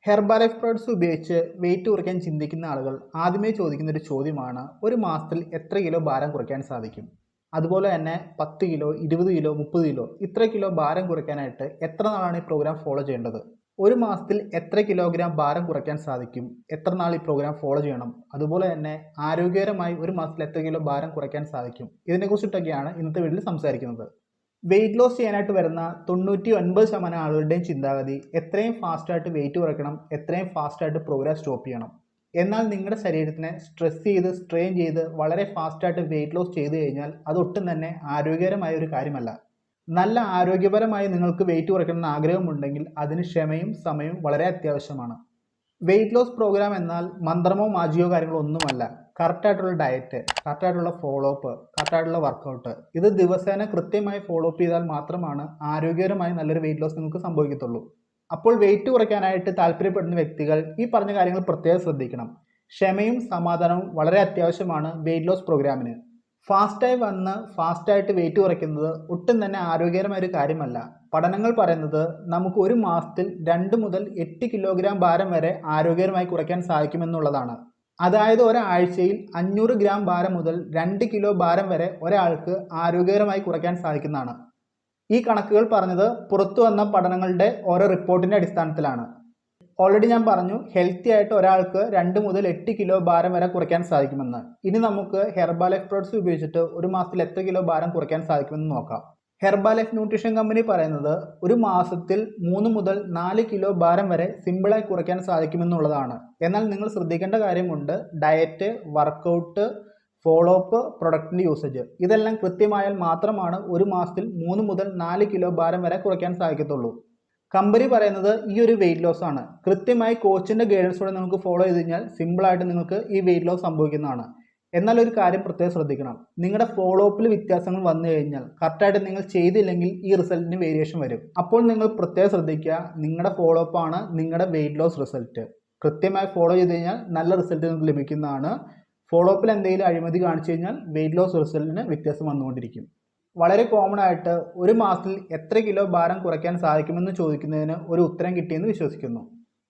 Herbalife products ഉപയോഗിച്ച് wait കുറയ്ക്കാൻ ചിന്തിക്കുന്ന ആളുകൾ ആദ്യമേ ചോദിക്കുന്ന ഒരു ചോദ്യമാണ്, ഒരു മാസത്തിൽ എത്ര കിലോ ഭാരം കുറയ്ക്കാൻ സാധിക്കും? അതുപോലെ തന്നെ 10 കിലോ, 20 കിലോ, 30 കിലോ ഇത്ര കിലോ ഭാരം കുറയ്ക്കാനായിട്ട് എത്ര നാളാണ് ഈ പ്രോഗ്രാം ഫോളോ ചെയ്യേണ്ടത്? ഒരു മാസത്തിൽ എത്ര കിലോഗ്രാം ഭാരം കുറയ്ക്കാൻ സാധിക്കും? എത്ര നാൾ ഈ പ്രോഗ്രാം ഫോളോ ചെയ്യണം? അതുപോലെ തന്നെ ആരോഗ്യകരമായി ഒരു മാസത്തിൽ എത്ര കിലോ ഭാരം കുറയ്ക്കാൻ സാധിക്കും? ഇതിനെക്കുറിച്ചിട്ടൊക്കെയാണ് ഇന്നത്തെ വീഡിയോയിൽ സംസാരിക്കുന്നത്. വെയിറ്റ് ലോസ് ചെയ്യാനായിട്ട് വരുന്ന 99% ആളുകളുടെയും ചിന്താഗതി എത്രയും ഫാസ്റ്റായിട്ട് വെയിറ്റ് കുറയ്ക്കണം, എത്രയും ഫാസ്റ്റായിട്ട് പ്രോഗ്രാം സ്റ്റോപ്പ് ചെയ്യണം. എന്നാൽ നിങ്ങളുടെ ശരീരത്തിനെ സ്ട്രെസ് ചെയ്ത് സ്ട്രെയിൻ ചെയ്ത് വളരെ ഫാസ്റ്റായിട്ട് വെയിറ്റ് ലോസ് ചെയ്തു കഴിഞ്ഞാൽ അതൊട്ടും തന്നെ ആരോഗ്യകരമായ ഒരു കാര്യമല്ല. നല്ല ആരോഗ്യപരമായി നിങ്ങൾക്ക് വെയിറ്റ് കുറയ്ക്കണമെന്ന് ആഗ്രഹമുണ്ടെങ്കിൽ അതിന് ക്ഷമയും സമയവും വളരെ അത്യാവശ്യമാണ്. വെയിറ്റ് ലോസ് പ്രോഗ്രാം എന്നാൽ മന്ത്രമോ മാജിയോ കാര്യങ്ങളോ ഒന്നുമല്ല. കറക്റ്റായിട്ടുള്ള ഡയറ്റ്, കറക്റ്റായിട്ടുള്ള ഫോളോ അപ്പ്, കറക്റ്റായിട്ടുള്ള വർക്കൗട്ട്, ഇത് ദിവസേന കൃത്യമായി ഫോളോ അപ്പ് ചെയ്താൽ മാത്രമാണ് ആരോഗ്യകരമായി നല്ലൊരു വെയിറ്റ് ലോസ് നിങ്ങൾക്ക് സംഭവിക്കത്തുള്ളൂ. അപ്പോൾ വെയിറ്റ് കുറയ്ക്കാനായിട്ട് താല്പര്യപ്പെടുന്ന വ്യക്തികൾ ഈ പറഞ്ഞ കാര്യങ്ങൾ പ്രത്യേകം ശ്രദ്ധിക്കണം. ക്ഷമയും സമാധാനവും വളരെ അത്യാവശ്യമാണ് വെയിറ്റ് ലോസ് പ്രോഗ്രാമിന്. ഫാസ്റ്റായി വന്ന് ഫാസ്റ്റായിട്ട് വെയിറ്റ് കുറയ്ക്കുന്നത് ഒട്ടും തന്നെ ആരോഗ്യകരമായ ഒരു കാര്യമല്ല. പഠനങ്ങൾ പറയുന്നത് നമുക്ക് ഒരു മാസത്തിൽ 2 മുതൽ 8 കിലോഗ്രാം ഭാരം വരെ ആരോഗ്യകരമായി കുറയ്ക്കാൻ സാധിക്കുമെന്നുള്ളതാണ്. അതായത് ഒരാഴ്ചയിൽ 500 ഗ്രാം ഭാരം മുതൽ 2 കിലോ ഭാരം വരെ ഒരാൾക്ക് ആരോഗ്യകരമായി കുറയ്ക്കാൻ സാധിക്കുന്നതാണ്. ഈ കണക്കുകൾ പറഞ്ഞത് പുറത്തു വന്ന പഠനങ്ങളുടെ ഓരോ റിപ്പോർട്ടിൻ്റെ അടിസ്ഥാനത്തിലാണ്. ഓൾറെഡി ഞാൻ പറഞ്ഞു, ഹെൽത്തി ആയിട്ട് ഒരാൾക്ക് 2 മുതൽ 8 കിലോ ഭാരം വരെ കുറയ്ക്കാൻ സാധിക്കുമെന്ന്. ഇനി നമുക്ക് ഹെർബാലൈഫ് പ്രോഡക്ട്സ് ഉപയോഗിച്ചിട്ട് ഒരു മാസത്തിൽ എത്ര കിലോ ഭാരം കുറയ്ക്കാൻ സാധിക്കുമെന്ന് നോക്കാം. ഹെർബാലൈഫ് ന്യൂട്രീഷൻ കമ്പനി പറയുന്നത് ഒരു മാസത്തിൽ 3 മുതൽ 4 കിലോ ഭാരം വരെ സിമ്പിളായി കുറയ്ക്കാൻ സാധിക്കുമെന്നുള്ളതാണ്. എന്നാൽ നിങ്ങൾ ശ്രദ്ധിക്കേണ്ട കാര്യമുണ്ട്, ഡയറ്റ്, വർക്കൗട്ട്, ഫോളോ അപ്പ്, പ്രൊഡക്റ്റിൻ്റെ യൂസേജ് ഇതെല്ലാം കൃത്യമായാൽ മാത്രമാണ് ഒരു മാസത്തിൽ 3 മുതൽ 4 കിലോ ഭാരം വരെ കുറയ്ക്കാൻ സാധിക്കത്തുള്ളൂ. കമ്പനി പറയുന്നത് ഈ ഒരു വെയിറ്റ് ലോസ് ആണ്. കൃത്യമായി കോച്ചിൻ്റെ ഗൈഡൻസോടെ നിങ്ങൾക്ക് ഫോളോ ചെയ്ത് കഴിഞ്ഞാൽ സിമ്പിളായിട്ട് നിങ്ങൾക്ക് ഈ വെയിറ്റ് ലോസ് സംഭവിക്കുന്നതാണ്. എന്നാൽ ഒരു കാര്യം പ്രത്യേകം ശ്രദ്ധിക്കണം, നിങ്ങളുടെ ഫോളോ അപ്പിൽ വ്യത്യാസങ്ങൾ വന്നു കഴിഞ്ഞാൽ കറക്റ്റായിട്ട് നിങ്ങൾ ചെയ്തില്ലെങ്കിൽ ഈ റിസൾട്ടിന് വേരിയേഷൻ വരും. അപ്പോൾ നിങ്ങൾ പ്രത്യേകം ശ്രദ്ധിക്കുക, നിങ്ങളുടെ ഫോളോ അപ്പ് ആണ് നിങ്ങളുടെ വെയിറ്റ് ലോസ് റിസൾട്ട്. കൃത്യമായി ഫോളോ ചെയ്ത് കഴിഞ്ഞാൽ നല്ല റിസൾട്ട് നിങ്ങൾക്ക് ലഭിക്കുന്നതാണ്. ഫോളോ അപ്പിൽ എന്തെങ്കിലും അഴിമതി കാണിച്ചു കഴിഞ്ഞാൽ വെയിറ്റ് ലോസ് റിസൾട്ടിന് വ്യത്യാസം വന്നുകൊണ്ടിരിക്കും. വളരെ കോമൺ ആയിട്ട് ഒരു മാസത്തിൽ എത്ര കിലോ ഭാരം കുറയ്ക്കാൻ സാധിക്കുമെന്ന് ചോദിക്കുന്നതിന് ഒരു ഉത്തരം കിട്ടിയെന്ന് വിശ്വസിക്കുന്നു.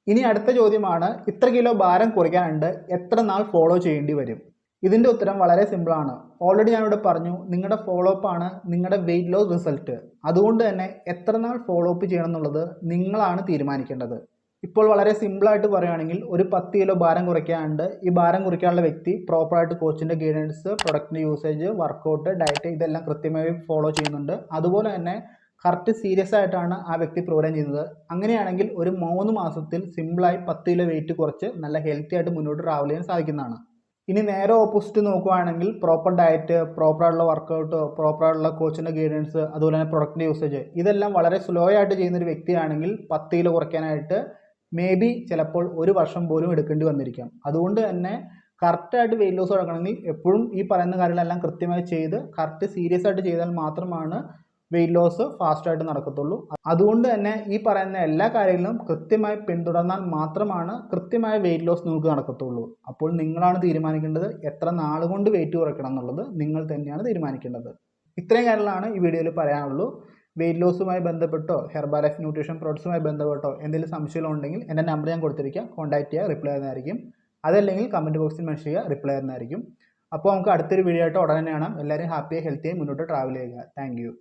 ഇനി അടുത്ത ചോദ്യമാണ്, ഇത്ര കിലോ ഭാരം കുറയ്ക്കാനുണ്ട്, എത്ര നാൾ ഫോളോ ചെയ്യേണ്ടി വരും? ഇതിൻ്റെ ഉത്തരം വളരെ സിമ്പിളാണ്. ഓൾറെഡി ഞാനിവിടെ പറഞ്ഞു, നിങ്ങളുടെ ഫോളോ അപ്പ് ആണ് നിങ്ങളുടെ വെയിറ്റ് ലോസ് റിസൾട്ട്. അതുകൊണ്ട് തന്നെ എത്ര നാൾ ഫോളോ അപ്പ് ചെയ്യണം എന്നുള്ളത് നിങ്ങളാണ് തീരുമാനിക്കേണ്ടത്. ഇപ്പോൾ വളരെ സിമ്പിളായിട്ട് പറയുകയാണെങ്കിൽ ഒരു 10 കിലോ ഭാരം കുറയ്ക്കാനുണ്ട്. ഈ ഭാരം കുറയ്ക്കാനുള്ള വ്യക്തി പ്രോപ്പറായിട്ട് കോച്ചിൻ്റെ ഗൈഡൻസ്, പ്രൊഡക്റ്റിൻ്റെ യൂസേജ്, വർക്കൗട്ട്, ഡയറ്റ് ഇതെല്ലാം കൃത്യമായി ഫോളോ ചെയ്യുന്നുണ്ട്. അതുപോലെ തന്നെ കറക്റ്റ് സീരിയസ് ആയിട്ടാണ് ആ വ്യക്തി പ്രോഗ്രാം ചെയ്യുന്നത്. അങ്ങനെയാണെങ്കിൽ ഒരു 3 മാസത്തിൽ സിമ്പിളായി 10 കിലോ വെയിറ്റ് കുറച്ച് നല്ല ഹെൽത്തി ആയിട്ട് മുന്നോട്ട് ട്രാവൽ ചെയ്യാൻ സാധിക്കുന്നതാണ്. ഇനി നേരെ ഓപ്പോസിറ്റ് നോക്കുകയാണെങ്കിൽ പ്രോപ്പർ ഡയറ്റ്, പ്രോപ്പറായിട്ടുള്ള വർക്കൗട്ട്, പ്രോപ്പറായിട്ടുള്ള കോച്ചിൻ്റെ ഗൈഡൻസ്, അതുപോലെ തന്നെ പ്രൊഡക്റ്റിൻ്റെ യൂസേജ് ഇതെല്ലാം വളരെ സ്ലോ ആയിട്ട് ചെയ്യുന്നൊരു വ്യക്തിയാണെങ്കിൽ 10 കിലോ കുറയ്ക്കാനായിട്ട് ചിലപ്പോൾ 1 വർഷം പോലും എടുക്കേണ്ടി വന്നിരിക്കാം. അതുകൊണ്ട് തന്നെ കറക്റ്റായിട്ട് വെയിറ്റ് ലോസ് നടക്കണമെങ്കിൽ എപ്പോഴും ഈ പറയുന്ന കാര്യങ്ങളെല്ലാം കൃത്യമായി ചെയ്ത് കറക്റ്റ് സീരിയസ് ആയിട്ട് ചെയ്താൽ മാത്രമാണ് വെയിറ്റ് ലോസ് ഫാസ്റ്റായിട്ട് നടക്കത്തുള്ളൂ. അതുകൊണ്ട് തന്നെ ഈ പറയുന്ന എല്ലാ കാര്യങ്ങളും കൃത്യമായി പിന്തുടർന്നാൽ മാത്രമാണ് കൃത്യമായ വെയിറ്റ് ലോസ് നിങ്ങൾക്ക് നടക്കത്തുള്ളൂ. അപ്പോൾ നിങ്ങളാണ് തീരുമാനിക്കേണ്ടത് എത്ര നാൾ കൊണ്ട് വെയിറ്റ് കുറയ്ക്കണം എന്നുള്ളത് നിങ്ങൾ തന്നെയാണ് തീരുമാനിക്കേണ്ടത്. ഇത്രയും കാര്യങ്ങളാണ് ഈ വീഡിയോയിൽ പറയാനുള്ളൂ. വെയിറ്റ് ലോസുമായി ബന്ധപ്പെട്ടോ ഹെർബാലൈഫ് ന്യൂട്രീഷൻ പ്രോഡക്ട്സുമായി ബന്ധപ്പെട്ടോ എന്തെങ്കിലും സംശയമുണ്ടെങ്കിൽ എൻ്റെ നമ്പർ ഞാൻ കൊടുത്തിരിക്കുക, കോൺടാക്ട് ചെയ്യുക, റിപ്ലൈ ചെയ്യുന്നതായിരിക്കും. അതല്ലെങ്കിൽ കമൻറ്റ് ബോക്സിൽ മെൻഷൻ ചെയ്യുക, റിപ്ലൈ ചെയ്യുന്നതായിരിക്കും. അപ്പോൾ നമുക്ക് അടുത്തൊരു വീഡിയോ ആയിട്ട് ഉടനെ കാണാം. എല്ലാവരും ഹാപ്പിയായി ഹെൽത്തിയായി മുന്നോട്ട് ട്രാവൽ ചെയ്യുക. Thank you.